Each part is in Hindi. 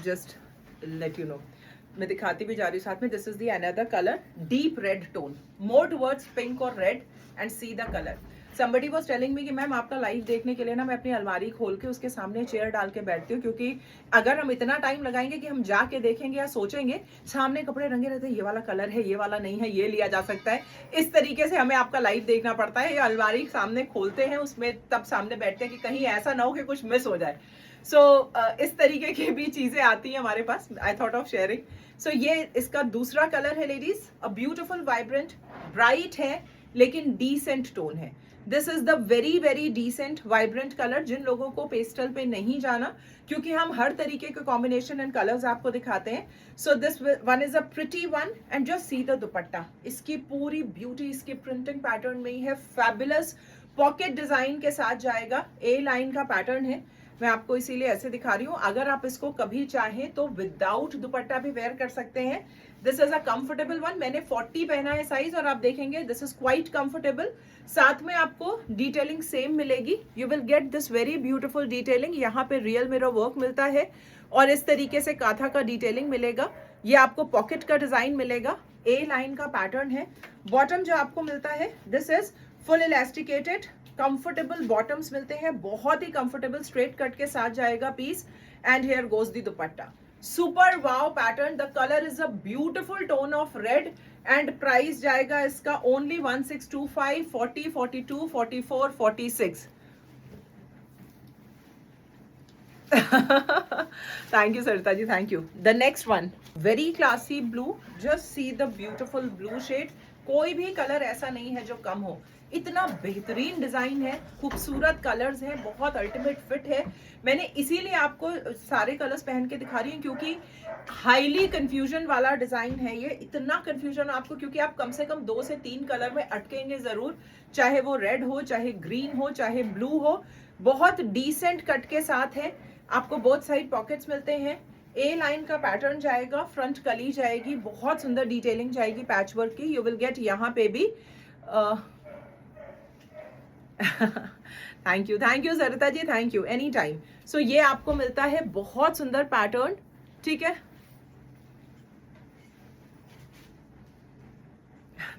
जस्ट लेट यू नो, मैं दिखाती भी जा रही हूँ साथ में. This is the another colour, deep red tone, more towards pink और red. And see the colour. somebody was telling me कि मैम आपका लाइव देखने के लिए ना मैं अपनी अलमारी खोल के उसके सामने चेयर डाल के बैठती हूँ, क्योंकि अगर हम इतना टाइम लगाएंगे कि हम जाके देखेंगे या सोचेंगे, सामने कपड़े रंगे रहते हैं, ये वाला कलर है, ये वाला नहीं है, ये लिया जा सकता है, इस तरीके से हमें आपका लाइव देखना पड़ता है. या अलमारी सामने खोलते हैं, उसमें तब सामने बैठते हैं कि कहीं ऐसा ना हो कि कुछ मिस हो जाए. इस तरीके की भी चीजें आती हैं हमारे पास. I thought of sharing. ये इसका दूसरा कलर है ladies. A beautiful vibrant, bright है लेकिन डिसेंट टोन है. This is the very very decent vibrant colour. जिन लोगों को पेस्टल पे नहीं जाना, क्योंकि हम हर तरीके के कॉम्बिनेशन एंड कलर्स आपको दिखाते हैं. सो this one is a pretty one. And just see the दुपट्टा. इसकी पूरी ब्यूटी इसकी प्रिंटिंग पैटर्न में ही है. फैबुलस पॉकेट डिजाइन के साथ जाएगा. ए लाइन का पैटर्न है. मैं आपको इसीलिए ऐसे दिखा रही हूँ. अगर आप इसको कभी चाहें तो विदाउट दुपट्टा भी वेयर कर सकते हैं. This is a comfortable one. मैंने 40 पहना है साइज, और आप देखेंगे दिस इज क्वाइट कंफर्टेबल. साथ में आपको डिटेलिंग सेम मिलेगी. You will get this very beautiful detailing. यहाँ पे रियल मिरर वर्क मिलता है और इस तरीके से काथा का डिटेलिंग मिलेगा. ये आपको पॉकेट का डिजाइन मिलेगा. ए लाइन का पैटर्न है. बॉटम जो आपको मिलता है, this is full elasticated. Comfortable bottoms मिलते हैं, बहुत ही कंफर्टेबल. स्ट्रेट कट के साथ जाएगा piece. And here goes the dupatta. Super wow pattern. The colour is a beautiful tone of red. And price जाएगा इसका only 1625, 40, 42, 44, 46. Thank you Sarita ji, thank you. The next one, very classy blue. Just see the beautiful blue shade. कोई भी कलर ऐसा नहीं है जो कम हो. इतना बेहतरीन डिजाइन है, खूबसूरत कलर्स हैं, बहुत अल्टीमेट फिट है. मैंने इसीलिए आपको सारे कलर्स पहन के दिखा रही हूँ, क्योंकि हाईली कंफ्यूजन वाला डिजाइन है ये. इतना कंफ्यूजन आपको, क्योंकि आप कम से कम 2 से 3 कलर में अटकेंगे जरूर. चाहे वो रेड हो, चाहे ग्रीन हो, चाहे ब्लू हो. बहुत डिसेंट कट के साथ है. आपको बोथ साइड पॉकेट्स मिलते हैं. ए लाइन का पैटर्न जाएगा. फ्रंट कली जाएगी. बहुत सुंदर डिटेलिंग जाएगी पैच वर्क की. यू विल गेट यहाँ पे भी. Thank you Sarita ji, thank you, any time. ये आपको मिलता है बहुत सुंदर पैटर्न. ठीक है.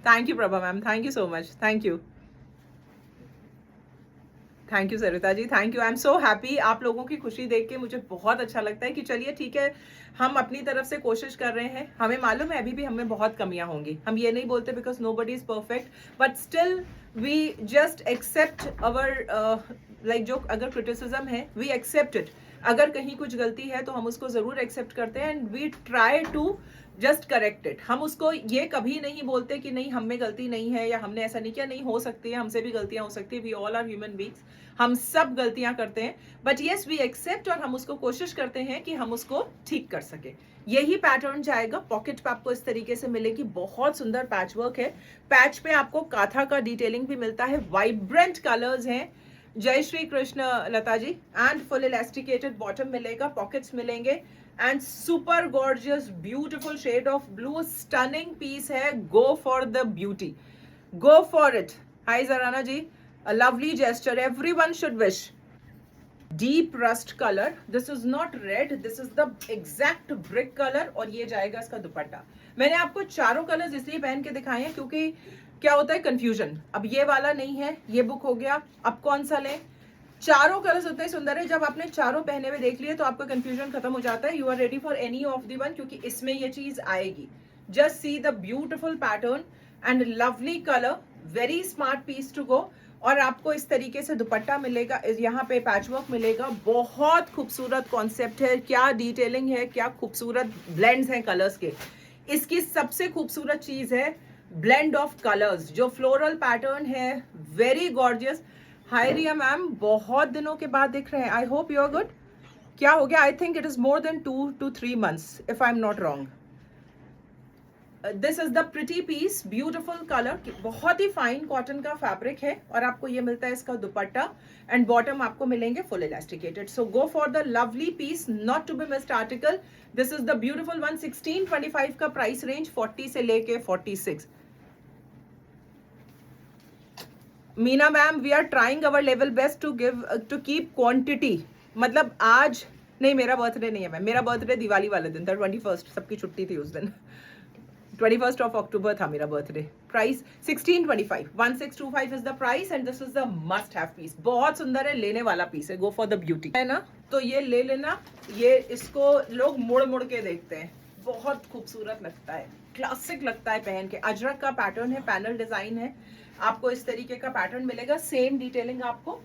Thank you Prabha ma'am, thank you so much, thank you. Thank you Sarita ji, thank you. I am so happy. आप लोगों की खुशी देख के मुझे बहुत अच्छा लगता है कि चलिए ठीक है, हम अपनी तरफ से कोशिश कर रहे हैं. हमें मालूम है अभी भी हमें बहुत कमियां होंगी. हम ये नहीं बोलते because nobody is perfect, but still we just accept our like जो अगर क्रिटिसिज्म है वी एक्सेप्ट इट. अगर कहीं कुछ गलती है तो हम उसको जरूर एक्सेप्ट करते हैं. And we try to just correct it. हम उसको ये कभी नहीं बोलते कि नहीं हम में गलती नहीं है या हमने ऐसा नहीं किया. नहीं, हो सकती है, हमसे भी गलतियां हो सकती है. We all are human beings. हम सब गलतियां करते हैं. बट येस वी एक्सेप्ट, और हम उसको कोशिश करते हैं कि हम उसको ठीक कर सके. यही पैटर्न जाएगा. पॉकेट पे आपको इस तरीके से मिलेगी. बहुत सुंदर पैच वर्क है. पैच पे आपको काथा का डिटेलिंग भी मिलता है. वाइब्रेंट कलर्स हैं. जय Shri Krishna Lata ji. And full elasticated bottom मिलेगा. पॉकेट्स मिलेंगे. And super gorgeous beautiful shade of blue. Stunning piece है. Go for the beauty, go for it. Hi Zarana ji, a lovely gesture, everyone should wish. Deep rust color. This is not red, this is the exact brick color. और ये जाएगा इसका दुपट्टा. मैंने आपको चारों कलर्स इसलिए पहन के दिखाए हैं क्योंकि क्या होता है कंफ्यूजन. अब ये वाला नहीं है, ये बुक हो गया, अब कौन सा लें. चारों कलर्स उतने सुंदर है. जब आपने चारों पहने हुए देख लिए तो आपका कंफ्यूजन खत्म हो जाता है. You are ready for any of the one, क्योंकि इसमें ये चीज आएगी. Just see the beautiful pattern and lovely colour. Very smart piece to go. और आपको इस तरीके से दुपट्टा मिलेगा. यहाँ पे पैचवर्क मिलेगा. बहुत खूबसूरत कॉन्सेप्ट है. क्या डिटेलिंग है, क्या खूबसूरत ब्लेंड्स हैं कलर्स के. इसकी सबसे खूबसूरत चीज है ब्लेंड ऑफ कलर्स. जो फ्लोरल पैटर्न है, very gorgeous. Hi Riya ma'am, बहुत दिनों के बाद दिख रहे हैं. I hope you are good. क्या हो गया? I think it is more than 2 to 3 months if I am not wrong. This is the pretty piece. Beautiful colour. बहुत ही फाइन कॉटन का फैब्रिक है. और आपको ये मिलता है इसका दुपट्टा. एंड बॉटम आपको मिलेंगे full elasticated. So go for the lovely piece, not to be missed article. This is the beautiful one. 1625 का प्राइस रेंज, 40 से लेके 46. Meena ma'am, we are trying our level best to keep quantity. मतलब आज नहीं, मेरा बर्थडे नहीं है मैम, मेरा बर्थडे दिवाली वाले दिन था, 21st, सबकी छुट्टी थी उस दिन। 21st of October था मेरा birthday. Price 1625, 1625 is the price and this is the must have piece. बहुत सुंदर है, लेने वाला पीस है, गो फॉर द ब्यूटी, है ना? तो ये ले लेना। ये इसको लोग मुड़ मुड़ के देखते हैं, बहुत खूबसूरत लगता है, क्लासिक लगता है पहन के। अजरक का पैटर्न है, पैनल डिजाइन है, आपको इस तरीके का पैटर्न मिलेगा। सेम डिटेलिंग आपको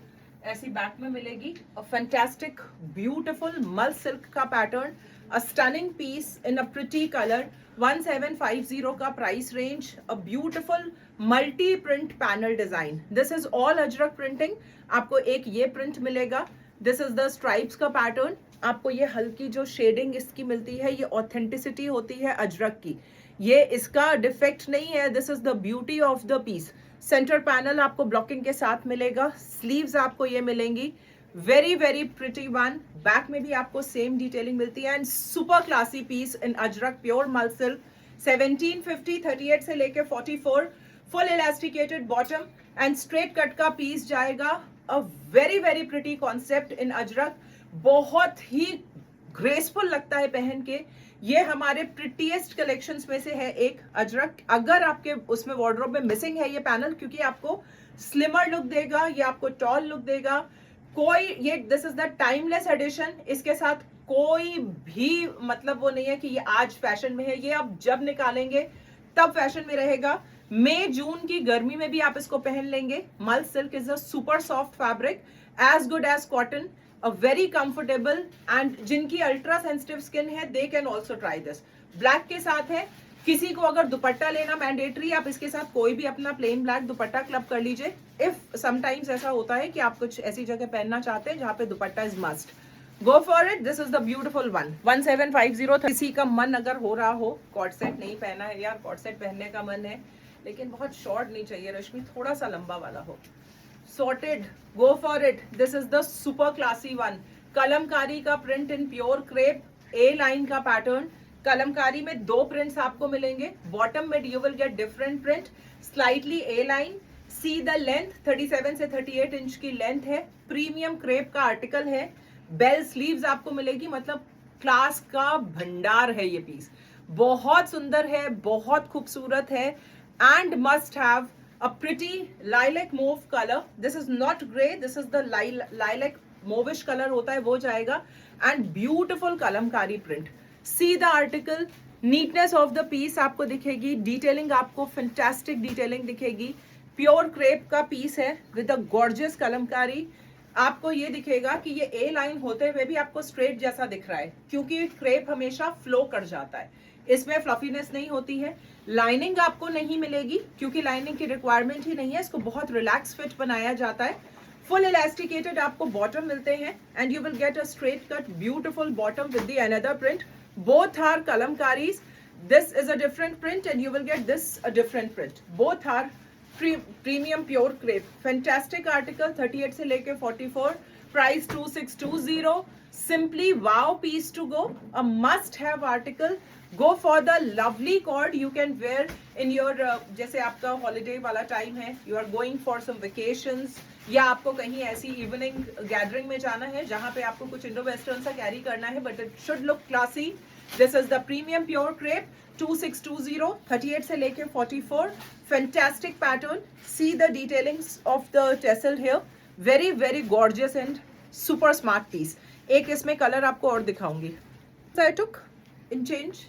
ऐसी बैक में मिलेगी। A fantastic beautiful mul silk का pattern, a stunning piece in a pretty colour, 1750 का price range. A beautiful multi print panel design, this is all ajrakh printing. आपको एक ये प्रिंट मिलेगा, दिस इज द स्ट्राइप्स का पैटर्न। आपको ये हल्की जो शेडिंग इसकी मिलती है, ये ऑथेंटिसिटी होती है अजरक की, ये इसका डिफेक्ट नहीं है। This is the beauty of the piece. Centre panel आपको ब्लॉकिंग के साथ मिलेगा, स्लीव्स आपको ये मिलेंगी, very very pretty one. Back में भी आपको सेम डिटेलिंग मिलती है and super classy piece in ajrakh pure mul silk. 1750, 38 से लेके 44, full elasticated bottom and straight cut का पीस जाएगा। A very very pretty concept in ajrakh, बहुत ही ग्रेसफुल लगता है पहन के। ये हमारे प्रिटीएस्ट कलेक्शंस में से है एक अजरक। अगर आपके उसमें वार्डरोब में मिसिंग है ये पैनल, क्योंकि आपको स्लिमर लुक देगा, ये आपको टॉल लुक देगा। कोई ये this is the timeless edition, इसके साथ कोई भी मतलब वो नहीं है कि ये आज फैशन में है, ये आप जब निकालेंगे तब फैशन में रहेगा। मई जून की गर्मी में भी आप इसको पहन लेंगे। Mul silk is a super soft fabric, as good as cotton, a very comfortable and जिनकी अल्ट्रा सेंसिटिव स्किन है they can also try this. Black के साथ है, किसी को अगर दुपट्टा लेना मैंडेटरी, आप इसके साथ कोई भी अपना प्लेन ब्लैक दुपट्टा क्लब कर लीजिए। इफ समटाइम्स ऐसा होता है कि आप कुछ ऐसी जगह पहनना चाहते हैं जहां पे दुपट्टा is must, go for it, this is the beautiful one. 1750। किसी का मन अगर हो रहा हो कॉर्ड सेट नहीं पहना है, यार कॉर्ड सेट पहनने का मन है लेकिन बहुत शॉर्ट नहीं चाहिए रश्मि, थोड़ा सा लंबा वाला हो, sorted, go for it, this is the super classy one। Kalamkari का print in pure crepe, A line का पैटर्न। कलमकारी में दो प्रिंट्स आपको मिलेंगे, बॉटम में you will get different print, slightly A line. See the length 37 से 38 इंच की लेंथ है, प्रीमियम क्रेप का आर्टिकल है। बेल स्लीव्स आपको मिलेगी, मतलब क्लास का भंडार है ये पीस, बहुत सुंदर है, बहुत खूबसूरत है and must have a pretty lilac mauve color, this is not gray, this is the lilac mauvish color होता है वो जाएगा and beautiful Kalamkari print। see the article, neatness of the piece आपको दिखेगी, detailing आपको fantastic detailing दिखेगी। pure crepe का piece है with a gorgeous कलमकारी। आपको ये दिखेगा कि ये ए लाइन होते हुए भी आपको स्ट्रेट जैसा दिख रहा है, क्योंकि क्रेप हमेशा फ्लो कर जाता है, इसमें फ्लफीनेस नहीं होती है। लाइनिंग आपको नहीं मिलेगी क्योंकि लाइनिंग की रिक्वायरमेंट ही नहीं है, इसको बहुत रिलैक्स फिट बनाया जाता है। फुल इलास्टिकेटेड आपको बॉटम मिलते हैं and you will get a straight cut beautiful bottom with the another print. Both are kalamkaris, this is a different print and you will get this a different print, both are premium pure crepe. Fantastic article, 38 से लेके 44, price 2620। simply wow piece to go, a must have article। go for the lovely cord, you can wear in your जैसे आपका holiday वाला time है, you are going for some vacations, या आपको कहीं ऐसी इवनिंग गैदरिंग में जाना है जहां पे आपको कुछ इंडो वेस्टर्न सा कैरी करना है, but it should look classy. This is the premium pure crepe, 2620, 38 से लेके 44, fantastic pattern. See the detailings of the tassel here, very very gorgeous and super smart piece. एक इसमें कलर आपको और दिखाऊंगी, I took in change,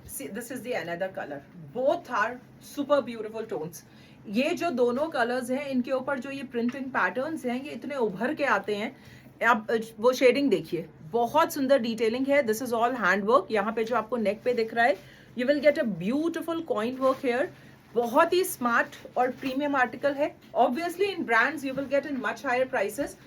see this is the another color, both are super beautiful tones। ये जो दोनों कलर्स हैं इनके ऊपर जो ये प्रिंटिंग पैटर्न्स हैं ये इतने उभर के आते हैं, आप वो शेडिंग देखिए, बहुत सुंदर डिटेलिंग है। This is all hand work, यहाँ पे जो आपको नेक पे दिख रहा है you will get a beautiful coin work here, बहुत ही स्मार्ट और प्रीमियम आर्टिकल है। Obviously in brands you will get in much higher prices.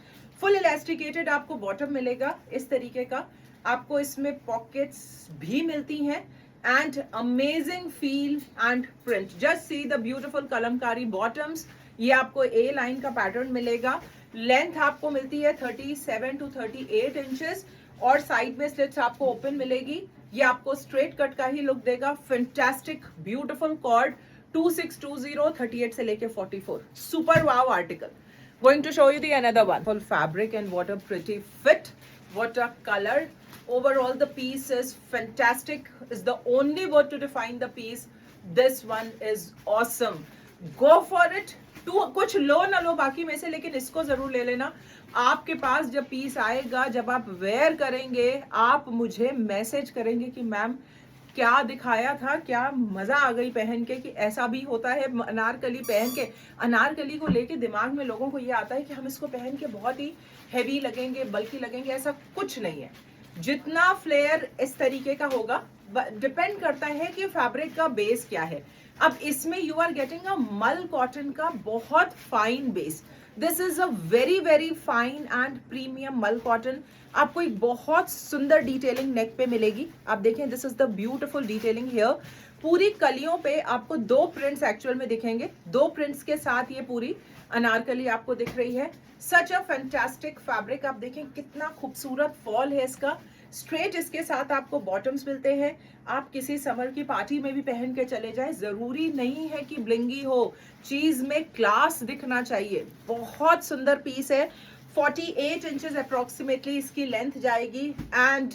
Full elasticated आपको बॉटम मिलेगा इस तरीके का, आपको इसमें पॉकेट्स भी मिलती हैं and amazing feel and print, just see the beautiful Kalamkari bottoms। ये आपको ए लाइन का पैटर्न मिलेगा, लेंथ आपको मिलती है 37 to 38 इंचेस और साइड में स्लिट्स आपको ओपन मिलेगी। ये आपको स्ट्रेट कट का ही लुक देगा, फैंटास्टिक ब्यूटीफुल कॉर्ड, 2620, 38 से लेके 44, super wow article. Going to show you the another one, full fabric and what a pretty fit, what a color. Overall the piece is fantastic, is the only word to define the piece. This one is awesome. Go for it. कुछ लो ना लो बाकी में से, लेकिन इसको जरूर ले लेना. आपके पास जब पीस आएगा, जब आप वेयर करेंगे, आप मुझे मैसेज करेंगे कि मैम क्या दिखाया था, क्या मजा आ गई पहन के, कि ऐसा भी होता है अनारकली पहन के. अनारकली को लेके दिमाग में लोगों को ये आता है कि हम इसको पहन के बहुत ही हैवी लगेंगे, बल्कि लगेंगे. ऐसा कुछ नहीं है. जितना फ्लेयर इस तरीके का होगा, डिपेंड करता है कि फैब्रिक का बेस क्या है. अब इसमें यू आर गेटिंग अ मल कॉटन का बहुत fine base. This is a very very fine and premium मल कॉटन. आपको एक बहुत सुंदर डिटेलिंग नेक पे मिलेगी. आप देखें, this is the beautiful detailing here. पूरी कलियों पे आपको 2 प्रिंट्स एक्चुअल में दिखेंगे. 2 प्रिंट्स के साथ ये पूरी अनारकली आपको दिख रही है. सच अ फैंटास्टिक फैब्रिक. आप देखें कितना खूबसूरत फॉल है इसका. स्ट्रेट इसके साथ आपको बॉटम्स मिलते हैं. आप किसी समर की पार्टी में भी पहन के चले जाएं. जरूरी नहीं है कि ब्लिंगी हो, चीज में क्लास दिखना चाहिए. बहुत सुंदर पीस है. 48 इंचेस अप्रोक्सीमेटली इसकी लेंथ जाएगी. And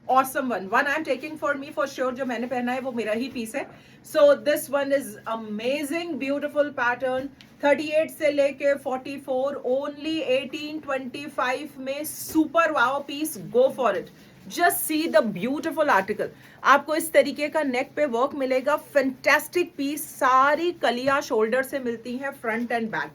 awesome one I am taking for me for sure. जो मैंने पहना है वो मेरा ही पीस है. So this one is amazing beautiful pattern. 38 से लेके 44 ओनली 1825 में. Super wow piece. Go for it. Just see the beautiful article. आपको इस तरीके का नेक पे वर्क मिलेगा. Fantastic piece. सारी कलियां शोल्डर से मिलती हैं, front end back.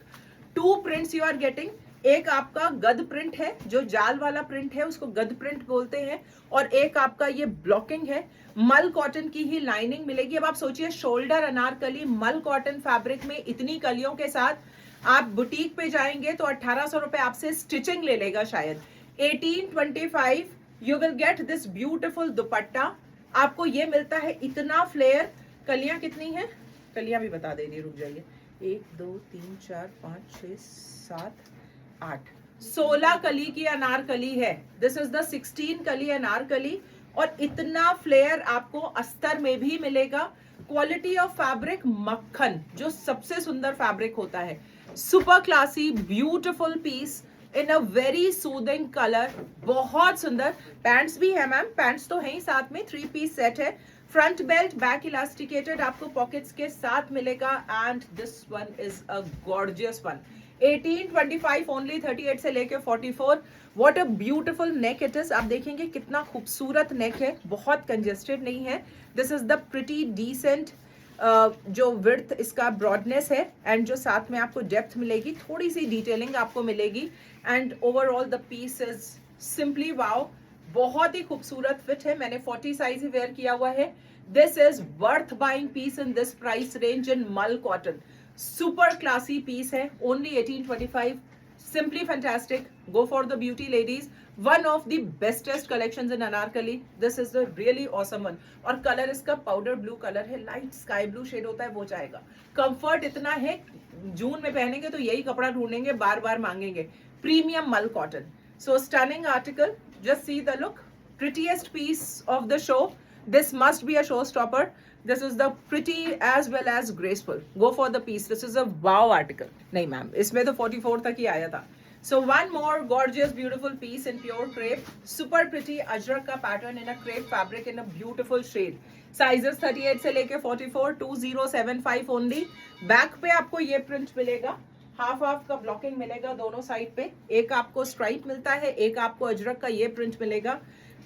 2 prints you are getting. एक आपका गद प्रिंट है, जो जाल वाला प्रिंट है उसको गद प्रिंट बोलते हैं, और एक आपका ये ब्लॉकिंग है. मल कॉटन की ही लाइनिंग मिलेगी. अब आप सोचिए, शोल्डर अनारकली मल कॉटन फैब्रिक में इतनी कलियों के साथ आप बुटीक पे जाएंगे तो 1800 रुपए आपसे स्टिचिंग ले लेगा शायद. 1825 you will get this beautiful दुपट्टा. आपको ये मिलता है इतना फ्लेयर. कलियां कितनी हैं, कलियां भी बता दे रही, रुक जाइए. 1 2 3 4 5 6 7 8 16 कली की अनारकली है. दिस इज द 16 कली अनारकली. और इतना फ्लेयर आपको अस्तर में भी मिलेगा. क्वालिटी ऑफ फैब्रिक मक्खन, जो सबसे सुंदर फैब्रिक होता है. Super classy beautiful piece in a very soothing colour. बहुत सुंदर. पैंट्स भी है मैम, पैंट्स तो है ही साथ में. 3 पीस सेट है. फ्रंट बेल्ट, बैक इलास्टिकेटेड, आपको पॉकेट्स के साथ मिलेगा. And this one is a gorgeous one. 1825 only. 38 से लेके 44. What a beautiful neck it is. आप देखेंगे कितना खूबसूरत नेक है. बहुत कंजेस्टेड नहीं है. This is the pretty decent जो विड्थ इसका ब्रॉडनेस है, एंड जो साथ में आपको डेप्थ मिलेगी, थोड़ी सी डिटेलिंग आपको मिलेगी. And overall the piece is simply wow. बहुत ही खूबसूरत फिट है. मैंने 40 साइज ही वेयर किया हुआ है. This is worth buying piece in this price range in mul cotton. Super classy piece है. Only 1825. Simply fantastic. Go for the beauty ladies. One of the bestest collections in anarkali. This is the really awesome one. और कलर इसका पाउडर ब्लू कलर है. लाइट स्काई ब्लू शेड होता है, वो जाएगा. कंफर्ट इतना है, जून में पहनेंगे तो यही कपड़ा ढूंढेंगे, बार बार मांगेंगे. प्रीमियम मल cotton. So stunning article. Just see the look. Prettiest piece of the show. This must be a showstopper. This is the pretty as well as graceful. Go for the piece. This is a wow article. नहीं मैम, इसमें तो 44 तक ही आया था. So one more gorgeous beautiful piece in pure crepe. Super pretty Ajrak का pattern in a crepe fabric in a beautiful shade. Sizes 38 से लेके 44. 2075 only. Back पे आपको ये print मिलेगा. हाफ हाफ का ब्लॉकिंग मिलेगा दोनों साइड पे. एक आपको स्ट्राइप मिलता है, एक आपको अजरक का ये प्रिंट मिलेगा.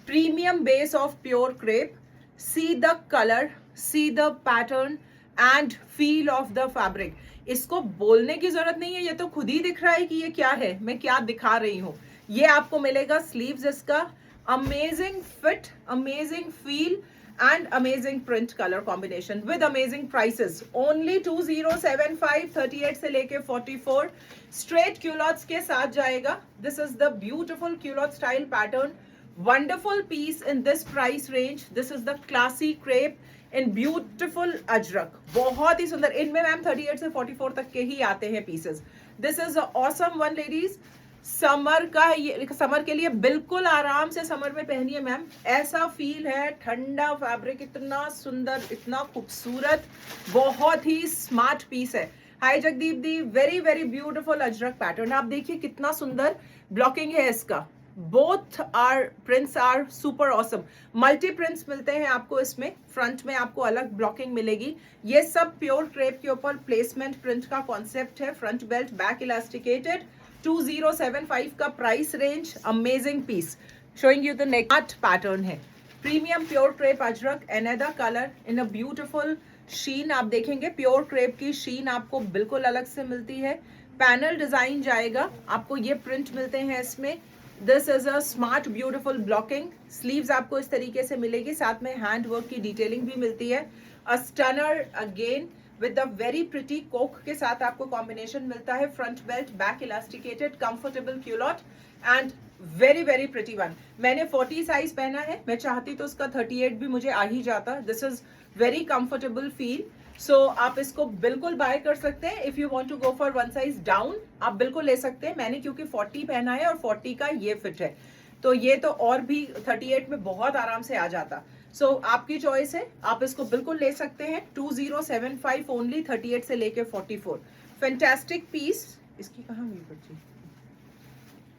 Premium base of pure crepe. C the colour, see the pattern and feel of the fabric. इसको बोलने की जरूरत नहीं है, ये तो खुद ही दिख रहा है कि ये क्या है, मैं क्या दिखा रही हूँ. ये आपको मिलेगा स्लीव्स इसका. Amazing fit, amazing feel and amazing print color combination with amazing prices. Only 2075. 38 से लेके 44. Straight culottes के साथ जाएगा. This is the beautiful culotte style pattern. Wonderful piece in this price range. This is the classy crepe in beautiful ajrak. बहुत ही सुंदर. इनमें मैम 38 से 44 तक के ही आते हैं pieces. This is an awesome one ladies. Summer का, ये समर के लिए बिल्कुल आराम से समर में पहनिए मैम. ऐसा फील है. ठंडा फैब्रिक, इतना सुंदर, इतना खूबसूरत, बहुत ही स्मार्ट पीस है. Hi Jagdeep di. Very very beautiful ajrak pattern. आप देखिए कितना सुंदर ब्लॉकिंग है इसका. Both are prints are super awesome. Multi prints मिलते हैं आपको इसमें, फ्रंट में आपको अलग ब्लॉकिंग मिलेगी। ये सब प्योर क्रेप के ऊपर प्लेसमेंट प्रिंट का कॉन्सेप्ट है। फ्रंट बेल्ट, बैक इलास्टिकेटेड, 2075 का price range. Amazing piece, showing you the neck pattern है। Premium pure crepe ajrak, another colour in a beautiful sheen. आप देखेंगे प्योर क्रेप की शीन आपको बिल्कुल अलग से मिलती है। पैनल डिजाइन जाएगा, आपको ये प्रिंट मिलते हैं इसमें। This is a smart beautiful blocking. Sleeves आपको इस तरीके से मिलेगी, साथ में हैंड वर्क की डिटेलिंग भी मिलती है। A stunner again with the very pretty कोक के साथ आपको कॉम्बिनेशन मिलता है। Front belt, back elasticated, comfortable culotte and very very pretty one. मैंने 40 साइज पहना है, मैं चाहती तो उसका 38 भी मुझे आ ही जाता। This is very comfortable feel. So आप इसको बिल्कुल बाय कर सकते हैं। If you want to go for one size down, आप बिल्कुल ले सकते हैं। मैंने क्योंकि 40 पहना है और 40 का ये फिट है, तो ये तो और भी 38 में बहुत आराम से आ जाता। सो आपकी चॉइस है, आप इसको बिल्कुल ले सकते हैं। 2075 ओनली, 38 से लेके 44। Fantastic piece. इसकी कहाँ हुई बच्ची,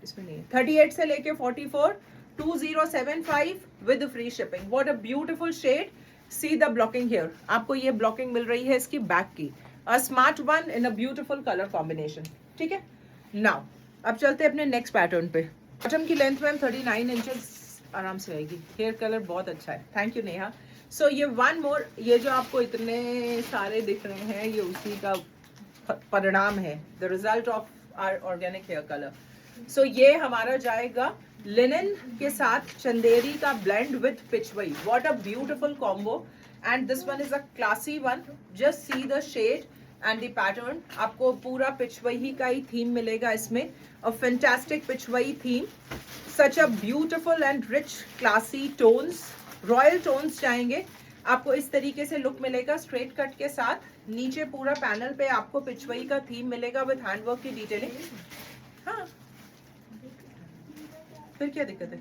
इसमें नहीं है। 38 से लेके 44, 2075 with free shipping. What a beautiful shade. See the blocking here, आपको ये ब्लॉकिंग मिल रही है इसकी बैक की। A smart one in a beautiful colour combination. ठीक है, नाउ अब चलते हैं अपने नेक्स्ट पैटर्न पे। बॉटम की लेंथ मैम 39 इंचेस आराम से आएगी। हेयर कलर बहुत अच्छा है, थैंक यू नेहा। सो ये वन मोर, ये जो आपको इतने सारे दिख रहे हैं, ये उसी का परिणाम है, the result of our organic hair colour. So ये हमारा जाएगा लिनन के साथ चंदेरी का blend with pichwai. What a beautiful combo, and this one is a classy one. Just see the shade and the pattern. आपको पूरा पिचवई का ही थीम मिलेगा इसमें। A fantastic pichwai theme, such a beautiful and rich classy tones, royal tones जाएंगे। आपको इस तरीके से लुक मिलेगा स्ट्रेट कट के साथ। नीचे पूरा पैनल पे आपको पिचवई का थीम मिलेगा विद हैंडवर्क की डिटेलिंग। हाँ, फिर क्या दिक्कत है,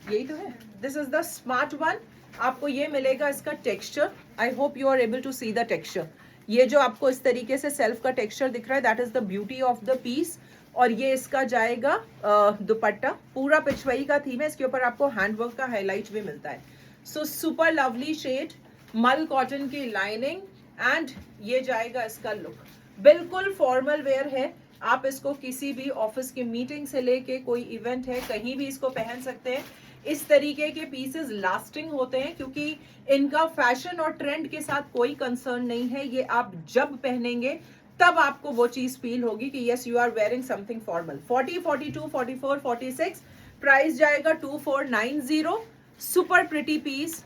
यही तो है। This is the smart one. आपको ये मिलेगा इसका texture. I hope you are able to see the texture. ये जो आपको इस तरीके से सेल्फ का टेक्सचर दिख रहा है, that is the beauty of the piece. और ये इसका जाएगा दुपट्टा, पूरा पिचवई का थीम है। इसके ऊपर आपको हैंडवर्क का हाईलाइट भी मिलता है। सो सुपर लवली शेड, मल कॉटन की लाइनिंग, एंड ये जाएगा इसका लुक। बिल्कुल फॉर्मल वेयर है। आप इसको किसी भी ऑफिस की मीटिंग से लेके कोई इवेंट है, कहीं भी इसको पहन सकते हैं। इस तरीके के पीसेस लास्टिंग होते हैं क्योंकि इनका फैशन और ट्रेंड के साथ कोई कंसर्न नहीं है। ये आप जब पहनेंगे तब आपको वो चीज फील होगी कि yes you are wearing something formal. 40, 42, 44, 46 price जाएगा 2490। सुपर प्रिटी पीस।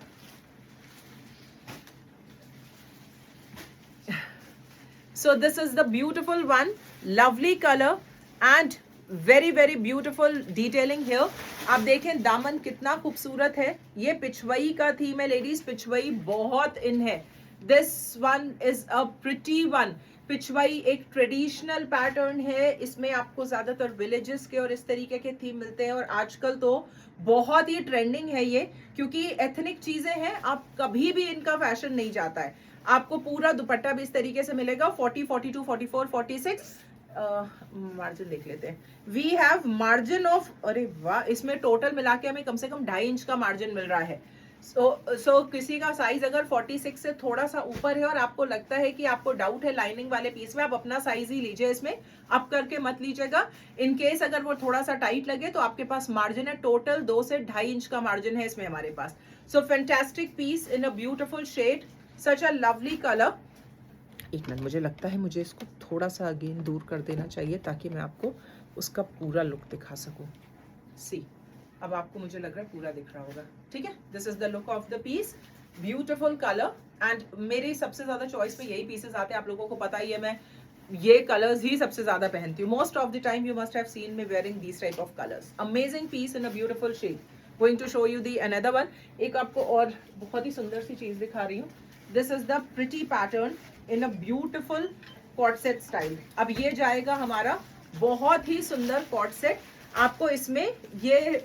So this is the beautiful one, lovely color and very very beautiful detailing here. आप देखें दामन कितना खूबसूरत है। ये पिचवई का थीम है लेडीज, पिचवई बहुत इन है। This one is a pretty one. Pichwai एक ट्रेडिशनल पैटर्न है, इसमें आपको ज्यादातर विलेजेस के और इस तरीके के थीम मिलते हैं। और आजकल तो बहुत ही ट्रेंडिंग है ये, क्योंकि एथनिक चीजें हैं, आप कभी भी इनका फैशन नहीं जाता है। आपको पूरा दुपट्टा भी इस तरीके से मिलेगा। 40, 42, 44, 46 मार्जिन देख लेते हैं। वी हैव मार्जिन ऑफ, अरे वाह, इसमें टोटल मिला के हमें कम से कम 2.5 इंच का मार्जिन मिल रहा है। सो किसी का साइज अगर 46 से थोड़ा सा ऊपर है और आपको लगता है कि आपको डाउट है लाइनिंग वाले पीस में, आप अपना साइज ही लीजिए, इसमें अप करके मत लीजिएगा। इन केस अगर वो थोड़ा सा टाइट लगे तो आपके पास मार्जिन है। टोटल 2 से 2.5 इंच का मार्जिन है इसमें हमारे पास। So fantastic piece in a beautiful shade, such a lovely colour. एक मिनट, मुझे लगता है मुझे इसको थोड़ा सा अगेन दूर कर देना चाहिए ताकि मैं आपको उसका पूरा लुक दिखा सकूं। सी, अब आपको मुझे लग रहा है पूरा दिख रहा होगा। ठीक है, this is the look of the piece, beautiful colour. And मेरी सबसे ज्यादा चॉइस में यही पीसेस आते हैं, आप लोगों को पता ही है, मैं ये कलर्स ही सबसे ज्यादा पहनती हूँ। Most of the time you must have seen me wearing these type of colours. Amazing piece in a beautiful shade. Going to show you the another one. एक आपको और बहुत ही सुंदर सी चीज दिखा रही हूँ। This is the pretty pattern in a beautiful coord set style. अब ये जाएगा हमारा बहुत ही सुंदर कॉर्ड सेट। आपको इसमें ये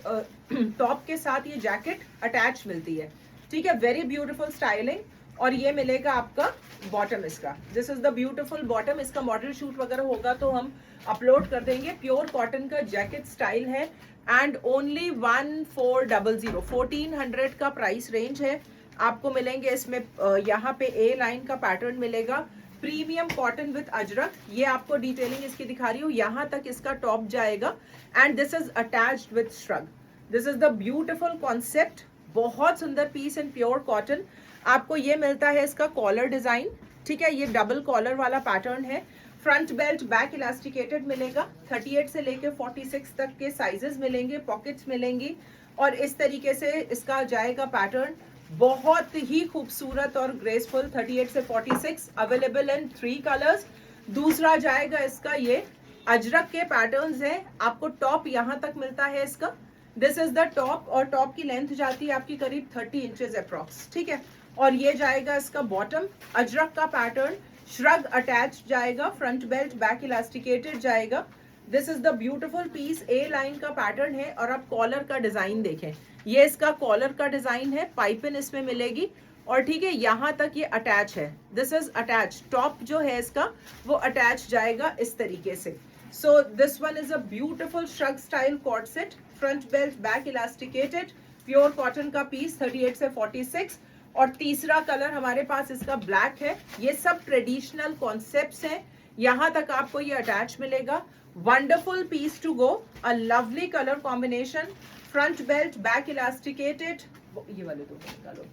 टॉप के साथ ये जैकेट अटैच मिलती है। ठीक है, वेरी ब्यूटिफुल स्टाइलिंग और ये मिलेगा आपका बॉटम इसका। This is the beautiful bottom. इसका मॉडल शूट वगैरह होगा तो हम अपलोड कर देंगे। प्योर कॉटन का जैकेट स्टाइल है एंड ओनली 1400, 1400 का प्राइस रेंज है। आपको मिलेंगे इसमें यहाँ पे ए लाइन का पैटर्न मिलेगा, प्रीमियम कॉटन विथ अजरक। ये आपको डिटेलिंग इसकी दिखा रही हूँ, यहाँ तक इसका टॉप जाएगा and this is attached with shrug. This is the beautiful concept, बहुत सुंदर पीस इन प्योर कॉटन। आपको ये मिलता है इसका कॉलर डिजाइन, ठीक है, ये डबल कॉलर वाला पैटर्न है। फ्रंट बेल्ट बैक इलास्टिकेटेड मिलेगा। 38 से लेके 46 तक के साइजेस मिलेंगे, पॉकेट्स मिलेंगी और इस तरीके से इसका जाएगा पैटर्न। बहुत ही खूबसूरत और ग्रेसफुल। 38 से 46 अवेलेबल इन 3 कलर्स। दूसरा जाएगा इसका ये अजरक के पैटर्न्स है। आपको टॉप यहाँ तक मिलता है इसका। दिस इज द टॉप और टॉप की लेंथ जाती है आपकी करीब 30 इंचेस अप्रॉक्स, ठीक है। और ये जाएगा इसका बॉटम, अजरक का पैटर्न, श्रग अटैच जाएगा, फ्रंट बेल्ट बैक इलास्टिकेटेड जाएगा। This is the beautiful piece, A line का पैटर्न है। और आप कॉलर का डिजाइन देखें, ये इसका कॉलर का डिजाइन है, पाइपिन इसमें मिलेगी और ठीक है यहाँ तक ये अटैच है। दिस इज अटैच, टॉप जो है इसका वो अटैच जाएगा इस तरीके से। So this one is a beautiful shrug style coord set, front belt back elasticated, pure cotton का पीस 38 से 46। और तीसरा कलर हमारे पास इसका ब्लैक है। ये सब ट्रेडिशनल कॉन्सेप्ट्स हैं, यहाँ तक आपको ये अटैच मिलेगा। Wonderful piece to go, a lovely colour combination, front belt back elasticated. ये वाले दो निकालो,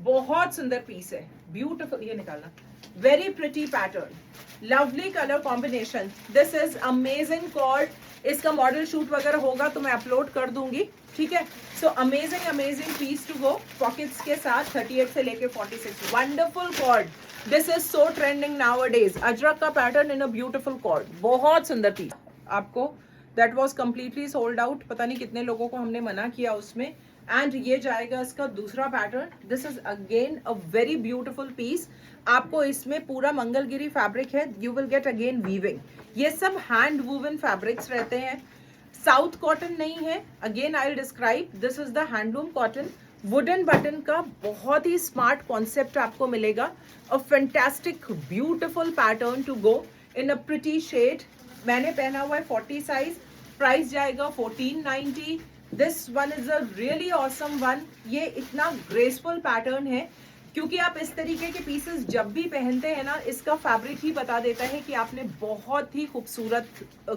बहुत सुंदर पीस है, ब्यूटीफुल। ये निकालना, very pretty pattern, lovely colour combination. This is amazing cord. इसका मॉडल शूट वगैरह होगा तो मैं अपलोड कर दूंगी, ठीक है। So amazing amazing piece to go, pockets के साथ 38 से लेके 46। Wonderful cord, this is so trending nowadays. Ajrak का pattern in a beautiful cord, बहुत सुंदर पीस। आपको that was completely sold out, पता नहीं कितने लोगों को हमने मना किया उसमें। एंड ये जाएगा इसका दूसरा pattern. This is again a very beautiful piece. आपको इसमें पूरा मंगलगिरी फैब्रिक है, you will get again weaving. ये सब हैंड वूवन फैब्रिक्स रहते हैं, साउथ कॉटन नहीं है। Again I will describe, this is the handloom cotton. Wooden button का बहुत ही स्मार्ट कॉन्सेप्ट आपको मिलेगा। A fantastic beautiful pattern to go in a pretty shade. मैंने पहना हुआ है 40 साइज, प्राइस जाएगा 1490। This one is a really awesome one. ये इतना ग्रेसफुल पैटर्न है क्योंकि आप इस तरीके के पीसेस जब भी पहनते हैं ना, इसका फैब्रिक ही बता देता है कि आपने बहुत ही खूबसूरत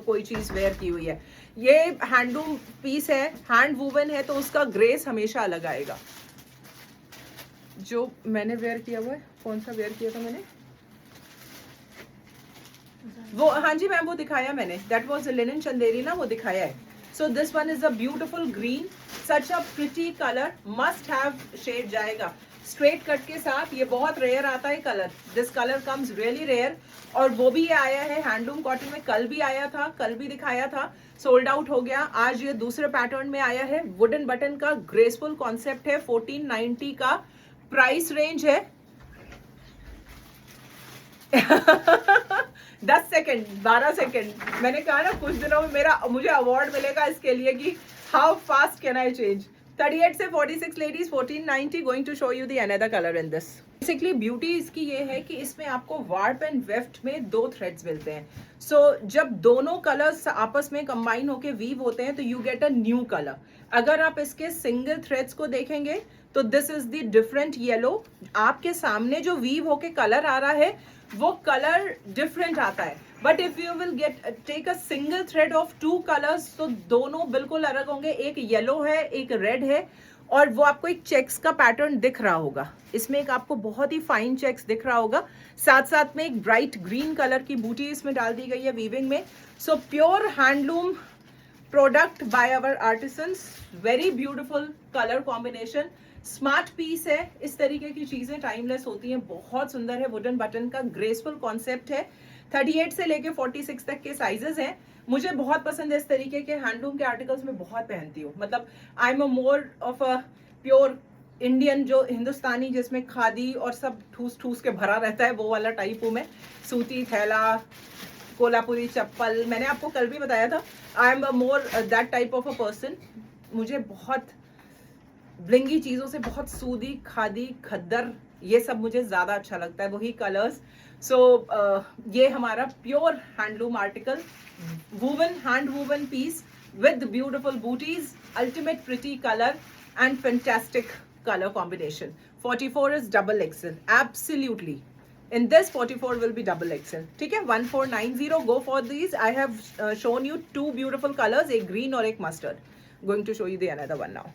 कोई चीज वेयर की हुई है। ये हैंडलूम पीस है, हैंड वूवन है, तो उसका ग्रेस हमेशा अलग आएगा। जो मैंने वेयर किया हुआ है, कौन सा वेयर किया था मैंने, वो हाँ जी मैम वो दिखाया मैंने, दैट वाज लिनन चंदेरी ना, वो दिखाया है। So this one is a beautiful green, such a pretty colour, must have shade जाएगा स्ट्रेट कट के साथ। ये बहुत रेयर आता है colour, this colour comes really rare. और वो भी ये आया है हैंडलूम कॉटन में, कल भी आया था, कल भी दिखाया था, सोल्ड आउट हो गया। आज ये दूसरे पैटर्न में आया है, वुडन बटन का ग्रेसफुल कॉन्सेप्ट है, 1490 का प्राइस रेंज है। 10 सेकेंड 12 सेकेंड, मैंने कहा ना कुछ दिनों में मुझे अवार्ड मिलेगा इसके लिए कि how fast can I change. 38 से 46 ladies 1490, going to show you the another colour in this. Basically beauty इसकी ये है कि इसमें आपको वार्प एंड वेफ्ट में 2 थ्रेड्स मिलते हैं। सो जब दोनों कलर्स आपस में कंबाइन होके वीव होते हैं तो you get a new colour. अगर आप इसके सिंगल थ्रेड्स को देखेंगे तो this is the different yellow. आपके सामने जो वीव होके कलर आ रहा है वो कलर डिफरेंट आता है, but if you will take a single thread of 2 colours तो दोनों बिल्कुल अलग होंगे। एक येलो है, एक रेड है, और वो आपको एक चेक्स का पैटर्न दिख रहा होगा। इसमें एक आपको बहुत ही फाइन चेक्स दिख रहा होगा, साथ साथ में एक ब्राइट ग्रीन कलर की बूटी इसमें डाल दी गई है वीविंग में। So pure handloom product by our artisans, very beautiful colour combination, smart piece है। इस तरीके की चीजें टाइमलेस होती हैं, बहुत सुंदर है। वुडन बटन का ग्रेसफुल कॉन्सेप्ट है। 38 से लेके 46 तक के साइजेस हैं। मुझे बहुत पसंद है इस तरीके के हैंडलूम के आर्टिकल्स, में बहुत पहनती हूँ। मतलब I am a more of a pure Indian, जो हिंदुस्तानी जिसमें खादी और सब ठूस ठूस के भरा रहता है, वो वाला टाइप हूँ मैं। सूती थैला, कोल्हापुरी चप्पल, मैंने आपको कल भी बताया था, I am a more that type of a person. मुझे बहुत ब्लिंगी चीज़ों से बहुत सूदी, खादी, खद्दर, ये सब मुझे ज़्यादा अच्छा लगता है, वही कलर्स। सो ये हमारा pure handloom article, woven, hand woven piece with beautiful booties, ultimate pretty color and fantastic color combination. 44 is double XL, absolutely. In this 44 will be double XL. ठीक है, 1490, go for these. I have shown you two beautiful colors, एक green और एक mustard. Going to show you the another one now.